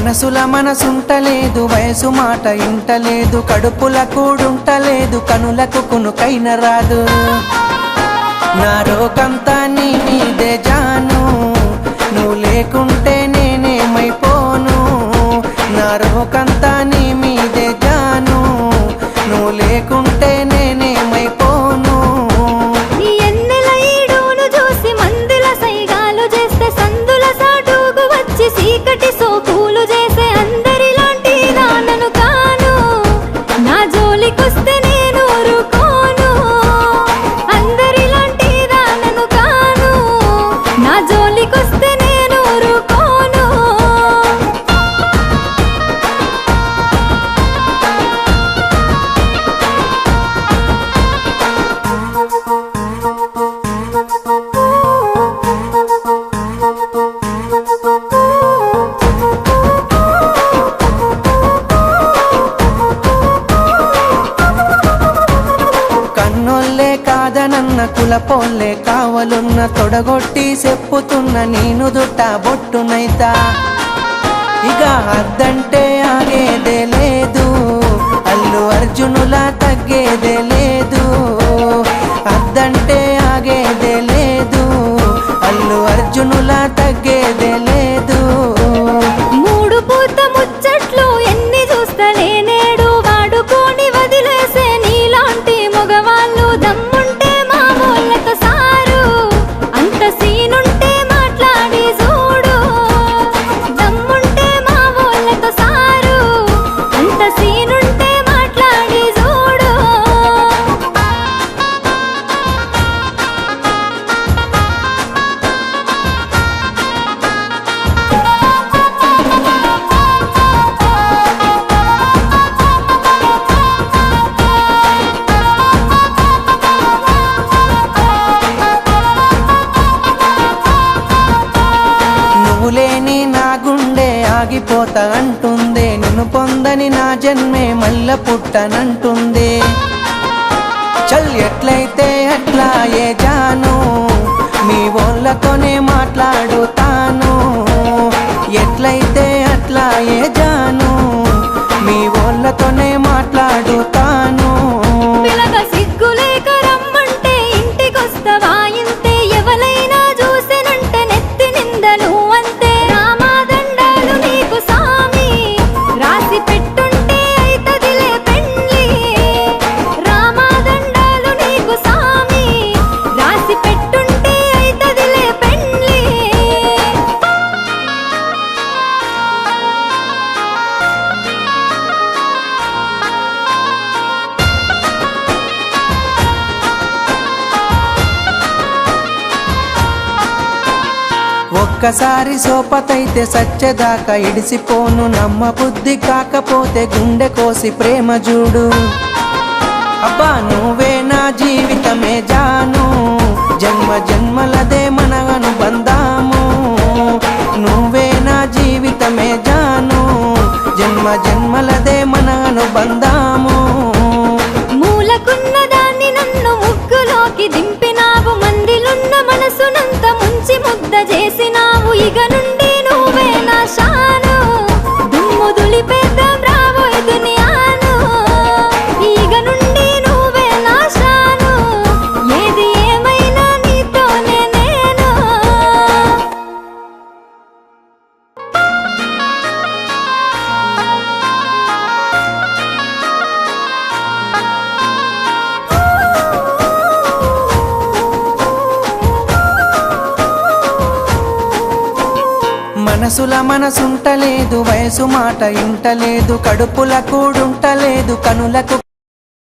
మనసుల మనసుంటలేదు, వయసు మాట ఇంటలేదు, కడుపుల కూడుంటలేదు, కనులకు కునుకైన రాదు. నా రోకంతా నీ మీదే జాను, నువ్వు లేకుంటే నేనేమైపోను. నా రోకంతా నీ మీదే జాను, నువ్వు లేకుంటే నేనేమైపోను. చీకటి సోకులు చేసే అందరిలాంటి నాన్నను కాను, నా జోలికొస్తే నేను ఊరుకోను. అందరిలాంటి నాన్నను కాను, నా జోలికొస్తే నేను ఊరుకోను. కాదనన్న కులపోల్లే కావలున్న తొడగొట్టి చెప్పుతున్న నేను దుట్ట బొట్టునైతా. ఇక అద్దంటే ఆగేదే లేదు, అల్లు అర్జునులా తగ్గేదే లేదు. అద్దంటే ఆగేదే లేదు, అల్లు అర్జునులా తగ్గేదే లేదు. మూడు పూత ముచ్చట్లు ఎన్ని చూస్తలే నేడు, వాడుకొని వదిలేసే నీలాంటి మగవాళ్ళు దమ్ముంటే మా వాళ్ళతో సారు. అంత సీనుంటే మాట్లాడి చూడు, దమ్ముంటే మా వాళ్ళతో సారు. అంత సీనుంటే మాట్లాడి చూడు. లేని నా గుండె ఆగిపోతా అంటుంది, నిన్ను పొందని నా జన్మే మల్ల పుట్టనంటుంది. చల్ ఎట్లయితే అట్లా ఏ జాను, మీ వాళ్ళతోనే మాట్లాడుతాను. ఎట్లయితే అట్లా ఏ జాను, మీ వాళ్ళతోనే మాట్లాడుతాను. పిలగా సిగ్గులేక రమ్మంటే ఇంటికొస్తవా ఇంతే, ఎవలైనా చూసినంటే నెత్తి నిందలు అంతే. రామాదండాలు నీకు సామి, రాసి పెట్టుంటే అయితదిలే పెండ్లి. రామాదండాలు నీకు సామి, రాసి పెట్టుంటే అయితదిలే పెండ్లి. ఒక్కసారి సోపతైతే సచ్చేదాకా ఇడిసిపోను, నమ్మ బుద్ధి కాకపోతే గుండె కోసి ప్రేమ చూడు. అబ్బా నువ్వే నా జీవితమే జాను, జన్మ జన్మలదే మన అనుబంధాము. నువ్వే నా జీవితమే జాను, జన్మ జన్మలదే మన అనుబంధాము. మూలకున్న దాన్ని నన్ను ముగ్గులోకి దింపినావు, మందిలున్న మనసునంత ముంచి ముద్ద చేసినావు. ఇక నుండి నువ్వే నా షాను, దుమ్ము దులిపేద్దాం రాబోయే దునియాను. ఇక నుండి నువ్వే నా షాను, ఏది ఏమైనా నీతోనే నేను. మనసుల మనసుంటలేదు, వయసు మాట ఇంటలేదు, కడుపుల కూడుంటలేదు, కనులకు